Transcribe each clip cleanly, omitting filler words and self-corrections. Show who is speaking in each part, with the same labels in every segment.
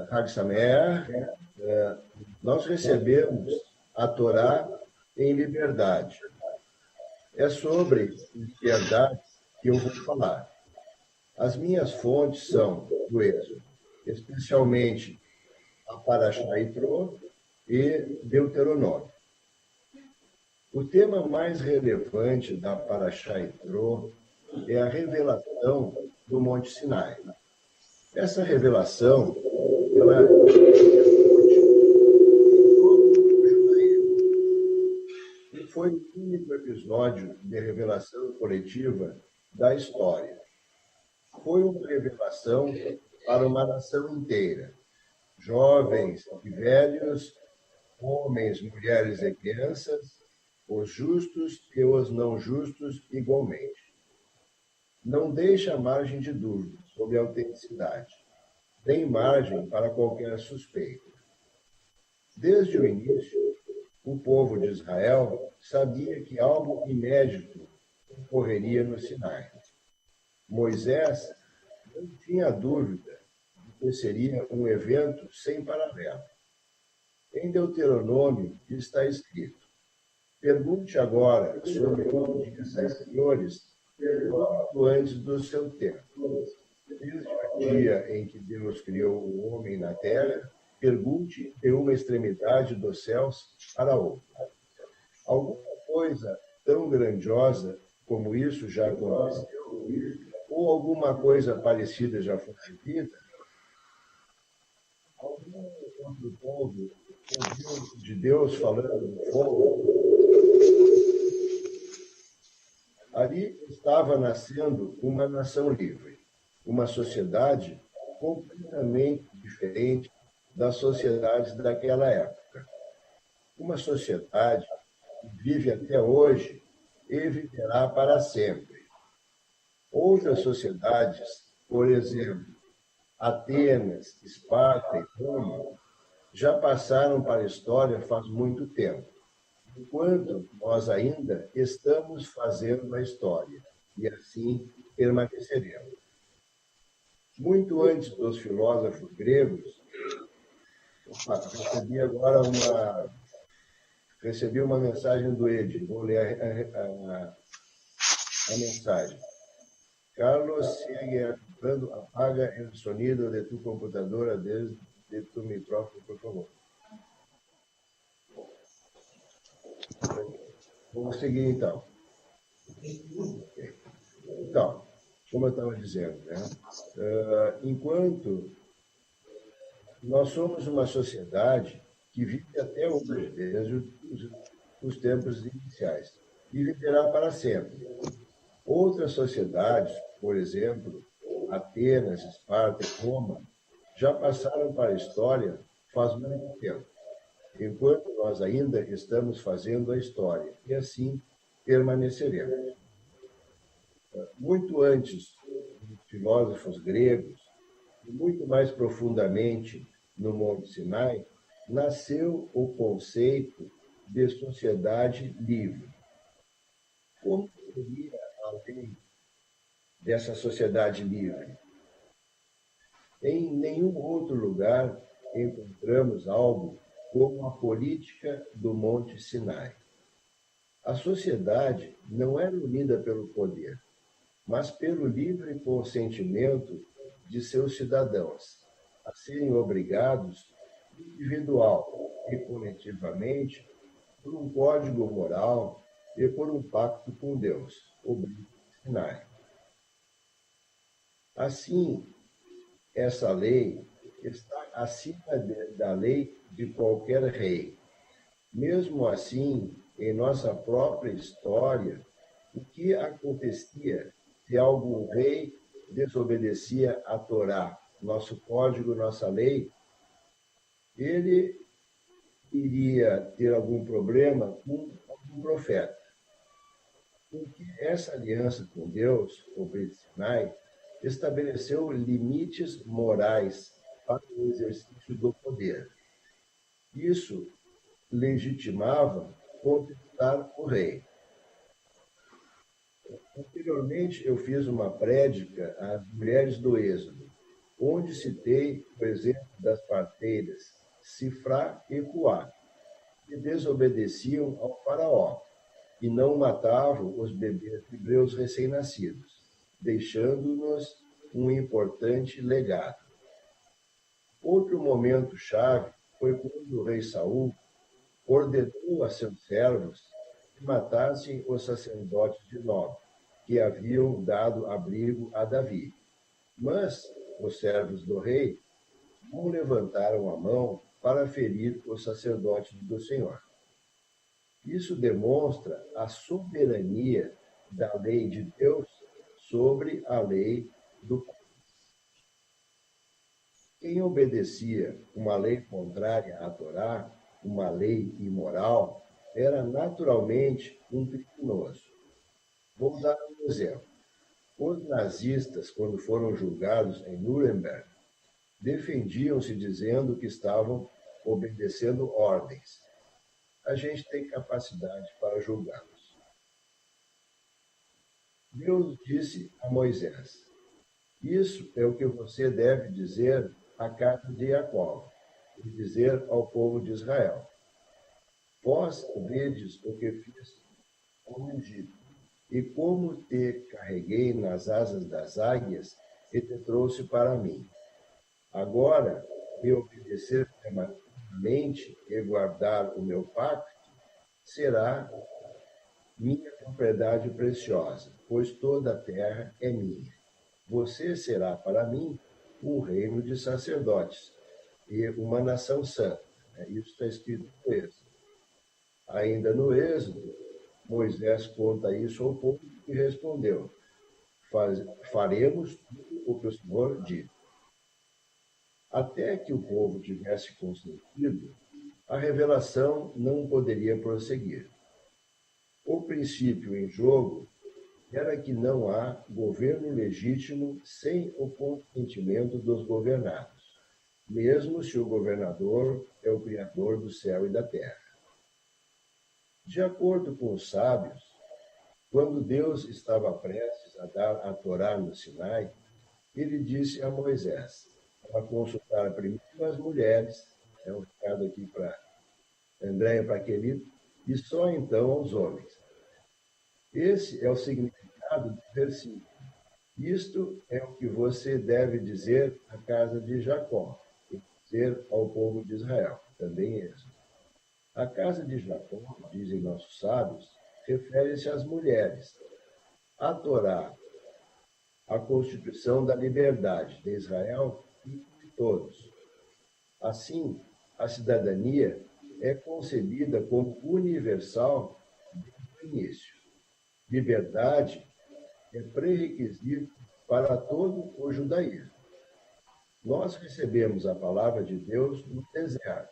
Speaker 1: Hag Sameach, nós recebemos a Torá em liberdade. É sobre liberdade que eu vou falar. As minhas fontes são do Êxodo, especialmente a Parashá Yitro e Deuteronômio. O tema mais relevante da Parashá Yitro é a revelação do Monte Sinai. Essa revelação, ela é todo o judaísmo. E foi o único episódio de revelação coletiva da história. Foi uma revelação para uma nação inteira. Jovens e velhos, homens, mulheres e crianças, os justos e os não justos igualmente. Não deixa margem de dúvida sobre a autenticidade, nem margem para qualquer suspeita. Desde o início, o povo de Israel sabia que algo inédito ocorreria no Sinai. Moisés não tinha dúvida de que seria um evento sem paralelo. Em Deuteronômio está escrito: pergunte agora sobre os dias anteriores, muito antes do seu tempo. Desde o dia em que Deus criou o homem na terra, pergunte de uma extremidade dos céus para outra. Alguma coisa tão grandiosa como isso já aconteceu? Ou alguma coisa parecida já foi vivida? Algum outro povo ouviu de Deus falando no fogo? Ali estava nascendo uma nação livre, uma sociedade completamente diferente das sociedades daquela época. Uma sociedade que vive até hoje e viverá para sempre. Outras sociedades, por exemplo, Atenas, Esparta e Roma, já passaram para a história faz muito tempo, enquanto nós ainda estamos fazendo a história, e assim permaneceremos. Muito antes dos filósofos gregos, recebi uma mensagem do Ed, vou ler a mensagem. Carlos, sigue apaga o sonido de tu computadora desde tu micrófono, por favor. Vamos seguir, então. Então, como eu estava dizendo, né? Enquanto nós somos uma sociedade que vive até hoje, desde os tempos iniciais, e viverá para sempre. Outras sociedades, por exemplo, Atenas, Esparta e Roma, já passaram para a história faz muito tempo, enquanto nós ainda estamos fazendo a história, e assim permaneceremos. Muito antes dos filósofos gregos, e muito mais profundamente no Monte Sinai, nasceu o conceito de sociedade livre. Como seria a lei dessa sociedade livre? Em nenhum outro lugar encontramos algo como a política do Monte Sinai. A sociedade não era unida pelo poder, mas pelo livre consentimento de seus cidadãos a serem obrigados, individual e coletivamente, por um código moral e por um pacto com Deus, o Brit Sinai. Assim, essa lei está acima da lei de qualquer rei. Mesmo assim, em nossa própria história, o que acontecia se algum rei desobedecia a Torá, nosso código, nossa lei? Ele iria ter algum problema com algum profeta. Porque essa aliança com Deus, o Brit Sinai, estabeleceu limites morais para o exercício do poder. Isso legitimava contestar o rei. Anteriormente, eu fiz uma prédica às mulheres do Êxodo, onde citei o exemplo das parteiras Sifrá e Puá, que desobedeciam ao faraó e não matavam os bebês hebreus recém-nascidos, deixando-nos um importante legado. Outro momento chave foi quando o rei Saul ordenou a seus servos que matassem os sacerdotes de Nob, que haviam dado abrigo a Davi. Mas os servos do rei não levantaram a mão para ferir os sacerdotes do Senhor. Isso demonstra a soberania da lei de Deus sobre a lei do povo. Quem obedecia uma lei contrária à Torá, uma lei imoral, era naturalmente um criminoso. Vou dar um exemplo. Os nazistas, quando foram julgados em Nuremberg, defendiam-se dizendo que estavam obedecendo ordens. A gente tem capacidade para julgá-los. Deus disse a Moisés: isso é o que você deve dizer à casa de Jacó e dizer ao povo de Israel: vós vedes o que fiz com o Egito, e como te carreguei nas asas das águias e te trouxe para mim. Agora, me obedecer permanentemente e guardar o meu pacto, será minha propriedade preciosa, pois toda a terra é minha. Você será para mim um reino de sacerdotes e uma nação santa. Isso está escrito no Êxodo. Ainda no Êxodo, Moisés conta isso ao povo e respondeu: faremos tudo o que o Senhor disse. Até que o povo tivesse consentido, a revelação não poderia prosseguir. O princípio em jogo era que não há governo legítimo sem o consentimento dos governados, mesmo se o governador é o Criador do céu e da terra. De acordo com os sábios, quando Deus estava prestes a dar a Torá no Sinai, ele disse a Moisés para consultar primeiro as mulheres, é um recado aqui para André e para Querido, e só então aos homens. Esse é o significado do versículo. Isto é o que você deve dizer à casa de Jacó e dizer ao povo de Israel, também Êxodo. A casa de Jacó, dizem nossos sábios, refere-se às mulheres. A Torá, a Constituição da liberdade de Israel e de todos. Assim, a cidadania é concebida como universal desde o início. Liberdade é pré-requisito para todo o judaísmo. Nós recebemos a palavra de Deus no deserto.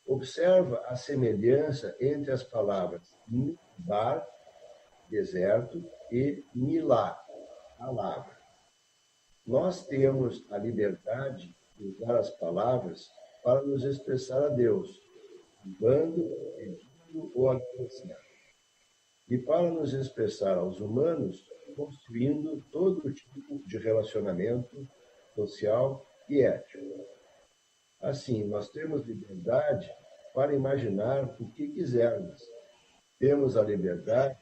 Speaker 1: Observa a semelhança entre as palavras midbar, deserto, e milá, palavra. Nós temos a liberdade de usar as palavras para nos expressar a Deus, louvando, pedindo ou agradecendo. E para nos expressar aos humanos, construindo todo tipo de relacionamento social e ético. Assim, nós temos liberdade para imaginar o que quisermos. Temos a liberdade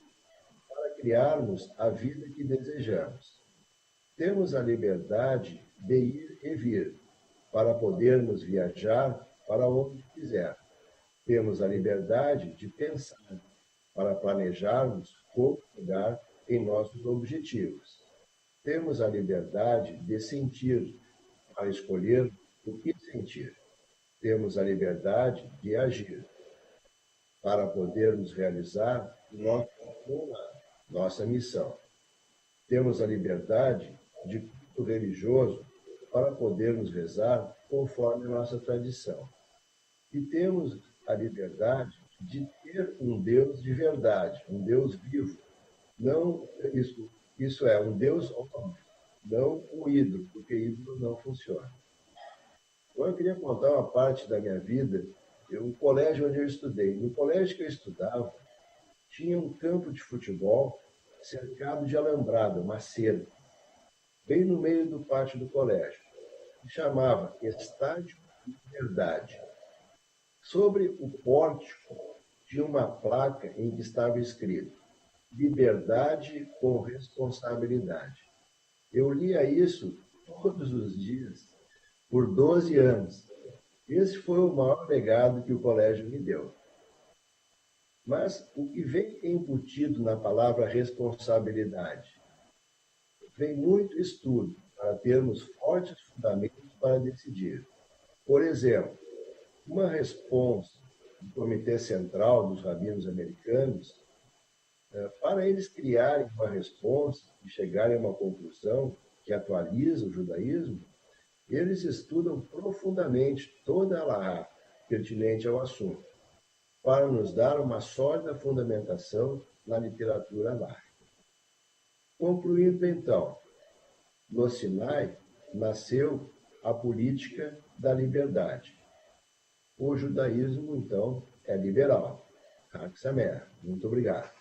Speaker 1: para criarmos a vida que desejamos. Temos a liberdade de ir e vir, para podermos viajar para onde quiser. Temos a liberdade de pensar, para planejarmos como chegar em nossos objetivos. Temos a liberdade de sentir, para escolher o que sentir. Temos a liberdade de agir, para podermos realizar nossa missão. Temos a liberdade de culto religioso para podermos rezar conforme a nossa tradição. E temos a liberdade de ter um Deus de verdade, um Deus vivo. Não, isso é, um Deus homem, não um ídolo, porque ídolo não funciona. Agora eu queria contar uma parte da minha vida, um colégio onde eu estudei. No colégio que eu estudava, tinha um campo de futebol cercado de alambrado, uma cerca. bem no meio do pátio do colégio. Se chamava Estádio Liberdade. Sobre o pórtico tinha uma placa em que estava escrito: Liberdade com responsabilidade. Eu lia isso todos os dias, por 12 anos. Esse foi o maior legado que o colégio me deu. Mas o que vem embutido na palavra responsabilidade? Vem muito estudo para termos fortes fundamentos para decidir. Por exemplo, uma resposta do Comitê Central dos Rabinos Americanos, para eles criarem uma resposta e chegarem a uma conclusão que atualiza o judaísmo, eles estudam profundamente toda a Halahá pertinente ao assunto, para nos dar uma sólida fundamentação na literatura aláhica. Concluindo, então, no Sinai nasceu a política da liberdade. O judaísmo, então, é liberal. Hag Sameach. Muito obrigado.